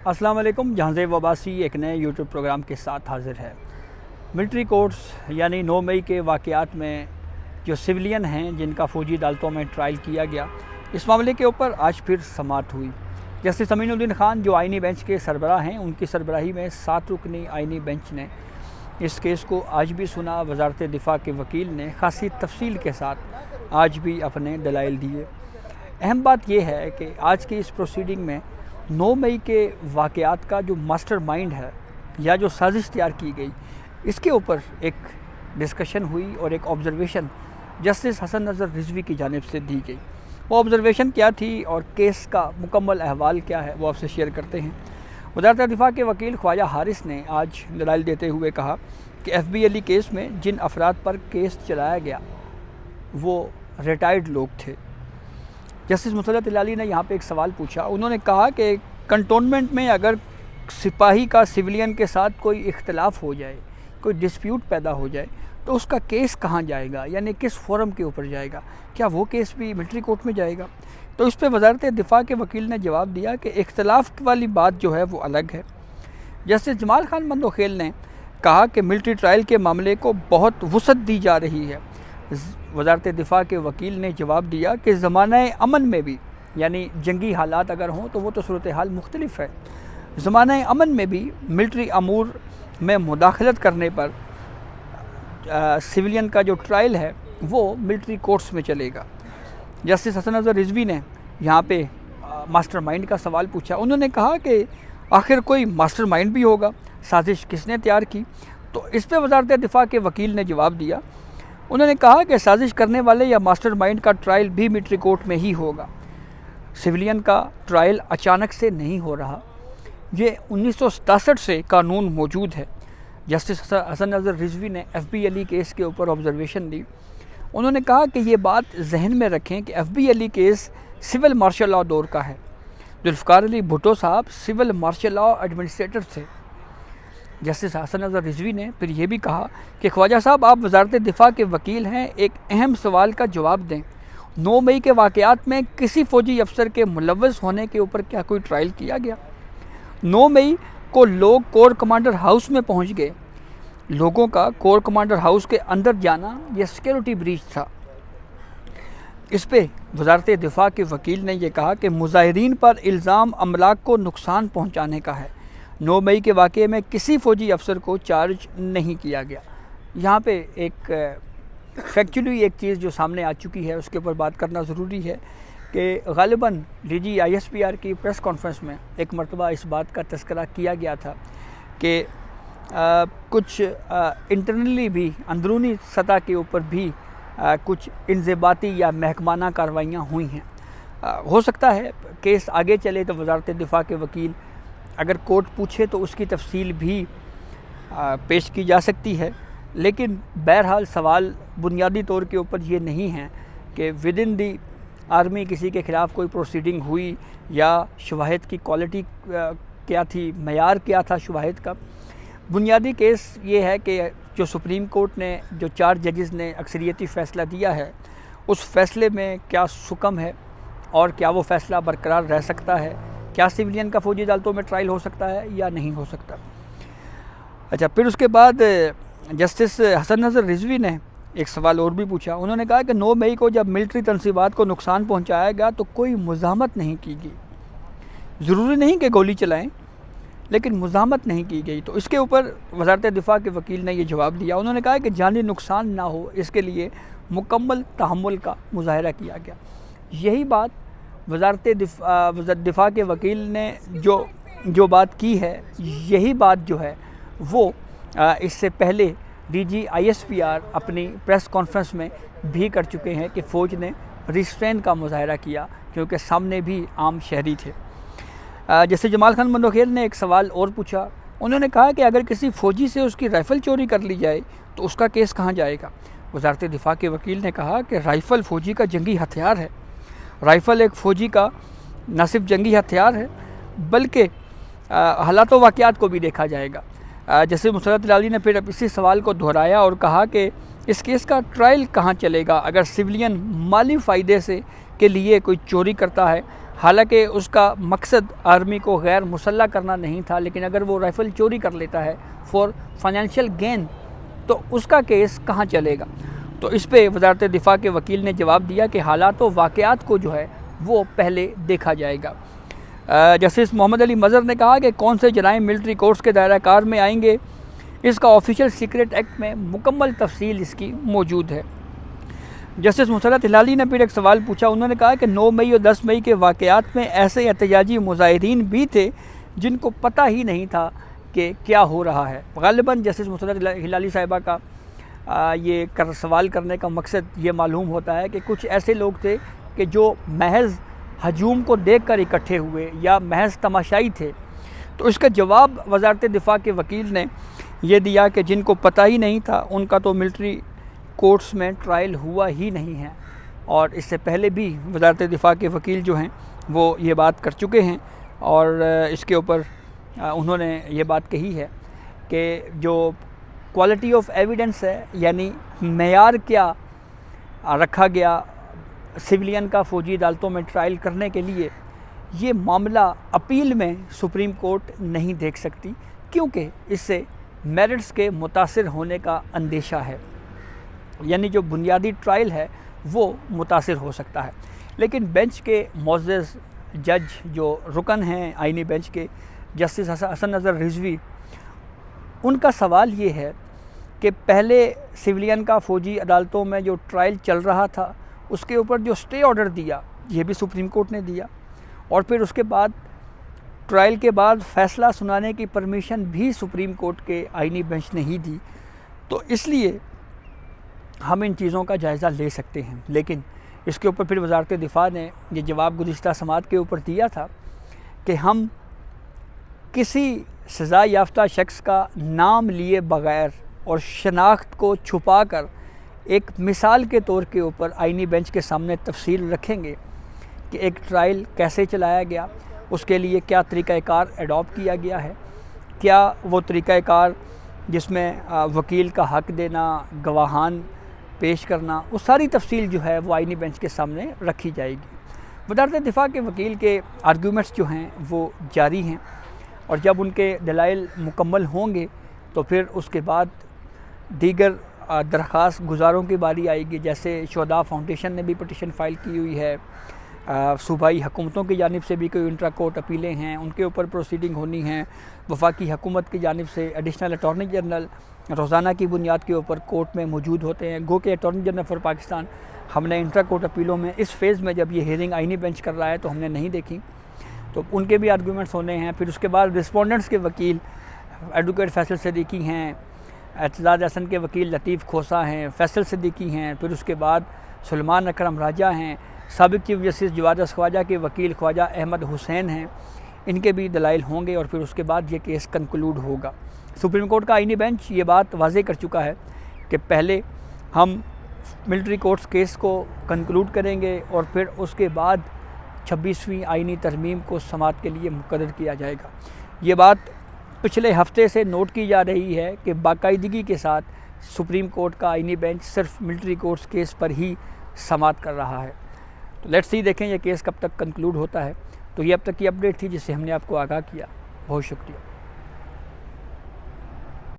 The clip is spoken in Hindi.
अस्सलाम वालेकुम। जहांज़ेब वबासी एक नए यूट्यूब प्रोग्राम के साथ हाज़िर है। मिलिट्री कोर्ट्स यानी 9 मई के वाक़यात में जो सिविलियन हैं जिनका फ़ौजी अदालतों में ट्रायल किया गया, इस मामले के ऊपर आज फिर समाअत हुई। जस्टिस अमीनुद्दीन ख़ान जो आइनी बेंच के सरबराह हैं, उनकी सरबराही में 7 रुकनी आइनी बेंच ने इस केस को आज भी सुना। वज़ारत दिफ़ा के वकील ने ख़ासी तफसील के साथ आज भी अपने दलाइल दिए। अहम बात यह है कि आज की इस प्रोसीडिंग में 9 मई के वाक़यात का जो मास्टरमाइंड है या जो साजिश तैयार की गई, इसके ऊपर एक डिस्कशन हुई और एक ऑब्ज़र्वेशन जस्टिस हसन नज़र रिजवी की जानिब से दी गई। वो ऑब्ज़र्वेशन क्या थी और केस का मुकम्मल अहवाल क्या है, वो आपसे शेयर करते हैं। वज़ारत दिफ़ा के वकील ख्वाजा हारिस ने आज दलाइल देते हुए कहा कि FB अली केस में जिन अफराद पर केस चलाया गया वो रिटायर्ड लोग थे। जस्टिस मुसरत इलाली ने यहाँ पे एक सवाल पूछा। उन्होंने कहा कि कंटोनमेंट में अगर सिपाही का सिविलियन के साथ कोई इख्तलाफ हो जाए, कोई डिस्प्यूट पैदा हो जाए, तो उसका केस कहाँ जाएगा, यानी किस फोरम के ऊपर जाएगा? क्या वो केस भी मिलिट्री कोर्ट में जाएगा? तो इस पर वज़ारत दिफ़ा के वकील ने जवाब दिया कि इख्तलाफ वाली बात जो है वो अलग है। जस्टिस जमाल खान मंदोखेल ने कहा कि मिलिट्री ट्रायल के मामले को बहुत वुसअत दी जा रही है। वज़ारत दिफ़ा के वकील ने जवाब दिया कि ज़माने अमन में भी, यानी जंगी हालात अगर हों तो वो तो सूरत हाल मुख्तलिफ है, ज़माने अमन में भी मिलिट्री अमूर में मुदाखलत करने पर सिविलियन का जो ट्रायल है वो मिलिट्री कोर्ट्स में चलेगा। जस्टिस हसन नज़र रिजवी ने यहाँ पे मास्टरमाइंड का सवाल पूछा। उन्होंने कहा कि आखिर कोई मास्टरमाइंड भी होगा, साजिश किसने तैयार की? तो इस पर वज़ारत दिफ़ा के वकील ने जवाब दिया। उन्होंने कहा कि साजिश करने वाले या मास्टरमाइंड का ट्रायल भी मिलिट्री कोर्ट में ही होगा। सिविलियन का ट्रायल अचानक से नहीं हो रहा, ये 1967 से कानून मौजूद है। जस्टिस हसन नज़र रिजवी ने FB अली केस के ऊपर ऑब्ज़र्वेशन दी। उन्होंने कहा कि ये बात जहन में रखें कि FB Ali case civil martial law दौर का है। Zulfikar Ali Bhutto Sahab civil martial law administrator थे। जस्टिस हसन नज़र रिजवी ने फिर ये भी कहा कि ख्वाजा साहब, आप वज़ारत दिफ़ा के वकील हैं, एक अहम सवाल का जवाब दें। 9 मई के वाक़यात में किसी फ़ौजी अफसर के मुलव्वस होने के ऊपर क्या कोई ट्रायल किया गया? 9 मई को लोग कोर कमांडर हाउस में पहुंच गए। लोगों का कोर कमांडर हाउस के अंदर जाना यह सिक्योरिटी ब्रीच था। इस पे वज़ारत दिफ़ा के वकील ने यह कहा कि मुज़ाहिरीन पर इल्ज़ाम अमलाक को नुकसान पहुँचाने का है। 9 मई के वाक़े में किसी फ़ौजी अफसर को चार्ज नहीं किया गया। यहाँ पे एक फैक्चुअली एक चीज़ जो सामने आ चुकी है उसके ऊपर बात करना ज़रूरी है कि गालिबन DG ISPR की प्रेस कॉन्फ्रेंस में एक मरतबा इस बात का तज़किरा किया गया था कि कुछ इंटरनली भी, अंदरूनी सतह के ऊपर भी कुछ इंज़िबाती या महकमाना कार्रवाइयाँ हुई हैं। हो सकता है केस आगे चले तो वज़ारत दिफ़ा के वकील अगर कोर्ट पूछे तो उसकी तफसील भी पेश की जा सकती है, लेकिन बहरहाल सवाल बुनियादी तौर के ऊपर ये नहीं है कि विद इन दी आर्मी किसी के ख़िलाफ़ कोई प्रोसीडिंग हुई या शवाहिद की क्वालिटी क्या थी, मयार क्या था शवाहिद का। बुनियादी केस ये है कि जो सुप्रीम कोर्ट ने, जो 4 जजेस ने अक्सरियती फ़ैसला दिया है, उस फ़ैसले में क्या सुकम है और क्या वो फ़ैसला बरकरार रह सकता है? क्या सिविलियन का फ़ौजी अदालतों में ट्रायल हो सकता है या नहीं हो सकता? अच्छा, फिर उसके बाद जस्टिस हसन नज़र रिजवी ने एक सवाल और भी पूछा। उन्होंने कहा कि 9 मई को जब मिलिट्री तनसीबात को नुकसान पहुंचाया गया तो कोई मुज़ाहमत नहीं की गई। ज़रूरी नहीं कि गोली चलाएं, लेकिन मुज़ाहमत नहीं की गई। तो इसके ऊपर वज़ारत दिफ़ा के वकील ने ये जवाब दिया। उन्होंने कहा कि जानी नुकसान ना हो, इसके लिए मुकम्मल तहम्मुल का मुज़ाहरा किया गया। यही बात वज़ारत दिफ़ा के वकील ने जो बात की है, यही बात जो है वो इससे पहले DG ISPR अपनी प्रेस कॉन्फ्रेंस में भी कर चुके हैं कि फ़ौज ने रिस्ट्रेन का मुज़ाहरा किया क्योंकि सामने भी आम शहरी थे। जैसे जमाल खान मंदोखेल ने एक सवाल और पूछा। उन्होंने कहा कि अगर किसी फ़ौजी से उसकी राइफ़ल चोरी कर ली जाए तो उसका केस कहाँ जाएगा? वज़ारत दिफ़ा के वकील ने कहा कि राइफ़ल फ़ौजी का जंगी हथियार है। राइफ़ल एक फ़ौजी का न सिर्फ जंगी हथियार है बल्कि हालात व वाक़यात को भी देखा जाएगा। जैसे मुसरत इलाली ने फिर इसी सवाल को दोहराया और कहा कि इस केस का ट्रायल कहाँ चलेगा? अगर सिविलियन माली फ़ायदे से के लिए कोई चोरी करता है हालांकि उसका मकसद आर्मी को गैर मुसल्लह करना नहीं था, लेकिन अगर वो राइफ़ल चोरी कर लेता है फॉर फाइनेंशियल गेन तो उसका केस कहाँ चलेगा। तो इस पे वजारत दिफा के वकील ने जवाब दिया कि हालात व वाक़यात को जो है वो पहले देखा जाएगा। जस्टिस मोहम्मद अली मज़हर ने कहा कि कौन से जराइम मिलिट्री कोर्ट्स के दायरा कार में आएंगे, इसका ऑफिशियल सीक्रेट एक्ट में मुकम्मल तफसील इसकी मौजूद है। जस्टिस मुसरत हिलाली ने फिर एक सवाल पूछा। उन्होंने कहा कि 9 मई और 10 मई के वाक़यात में ऐसे एहतजाजी मुजाहिरीन भी थे जिनको पता ही नहीं था कि क्या हो रहा है। ग़ालिबन जस्टिस मुसरत हिलाली साहिबा का ये सवाल करने का मकसद ये मालूम होता है कि कुछ ऐसे लोग थे कि जो महज हजूम को देखकर इकट्ठे हुए या महज तमाशाई थे। तो इसका जवाब वजारत दिफा के वकील ने ये दिया कि जिनको पता ही नहीं था उनका तो मिलिट्री कोर्ट्स में ट्रायल हुआ ही नहीं है। और इससे पहले भी वजारत दिफा के वकील जो हैं वो ये बात कर चुके हैं और इसके ऊपर उन्होंने ये बात कही है कि जो क्वालिटी ऑफ एविडेंस है, यानी मेयार क्या रखा गया सिविलियन का फ़ौजी अदालतों में ट्रायल करने के लिए, ये मामला अपील में सुप्रीम कोर्ट नहीं देख सकती, क्योंकि इससे मेरिट्स के मुतासिर होने का अंदेशा है, यानी जो बुनियादी ट्रायल है वो मुतासिर हो सकता है। लेकिन बेंच के मोअज़्ज़ज़ जज जो रुकन हैं आइनी बेंच के, जस्टिस हसन नज़र रिजवी, उनका सवाल ये है कि पहले सिविलियन का फ़ौजी अदालतों में जो ट्रायल चल रहा था उसके ऊपर जो स्टे ऑर्डर दिया ये भी सुप्रीम कोर्ट ने दिया, और फिर उसके बाद ट्रायल के बाद फ़ैसला सुनाने की परमिशन भी सुप्रीम कोर्ट के आइनी बेंच ने ही दी। तो इसलिए हम इन चीज़ों का जायज़ा ले सकते हैं। लेकिन इसके ऊपर फिर वजारत दिफा ने ये जवाब गुज़िश्ता समात के ऊपर दिया था कि हम किसी सज़ा याफ्ता शख्स का नाम लिए बग़ैर और शनाख्त को छुपा कर एक मिसाल के तौर के ऊपर आइनी बेंच के सामने तफसील रखेंगे कि एक ट्रायल कैसे चलाया गया, उसके लिए क्या तरीक़ाकार एडॉप्ट किया गया है, क्या वो तरीक़ाकार जिसमें वकील का हक़ देना, गवाहान पेश करना, वो सारी तफसील जो है वो आइनी बेंच के सामने रखी जाएगी। वज़ारत दिफा के वकील के आर्गूमेंट्स जो हैं वो जारी हैं, और जब उनके दलाइल मुकम्मल होंगे तो फिर उसके बाद दीगर दरख्वास्त गुज़ारों की बारी आएगी। जैसे शोहदा फाउंडेशन ने भी पटिशन फ़ाइल की हुई है, सूबाई हुकूमतों की जानिब से भी कोई इंट्रा कोर्ट अपीलें हैं, उनके ऊपर प्रोसीडिंग होनी है। वफाकी हुकूमत की जानिब से एडिशनल अटॉर्नी जनरल रोज़ाना की बुनियाद के ऊपर कोर्ट में मौजूद होते हैं। गो के अटॉर्नी जनरल फॉर पाकिस्तान हमने इंट्रा कोर्ट अपीलों में इस फेज़ में जब ये हियरिंग आइनी बेंच कर रहा है तो हमने नहीं देखी, तो उनके भी आर्गूमेंट्स होने हैं। फिर उसके बाद रिस्पोंडेंट्स के वकील एडवोकेट फैसल सिद्दीकी हैं, एतजाज़ हसन के वकील लतीफ़ खोसा हैं, फैसल सिद्दीकी हैं, फिर उसके बाद सुलेमान अकरम राजा हैं, साबिक़ चीफ जस्टिस जवाद ख्वाजा के वकील ख्वाजा अहमद हुसैन हैं, इनके भी दलाइल होंगे और फिर उसके बाद ये केस कंक्लूड होगा। सुप्रीम कोर्ट का आइनी बेंच ये बात वाज़े कर चुका है कि पहले हम मिलिट्री कोर्ट्स केस को कंक्लूड करेंगे और फिर उसके बाद 26वीं आइनी तरमीम को समात के लिए मुकर्रर किया जाएगा। ये बात पिछले हफ्ते से नोट की जा रही है कि बाकायदगी के साथ सुप्रीम कोर्ट का आइनी बेंच सिर्फ मिलिट्री कोर्ट्स केस पर ही समात कर रहा है। तो लेट्स सी, देखें ये केस कब तक कंक्लूड होता है। तो ये अब तक की अपडेट थी जिससे हमने आपको आगाह किया। बहुत शुक्रिया।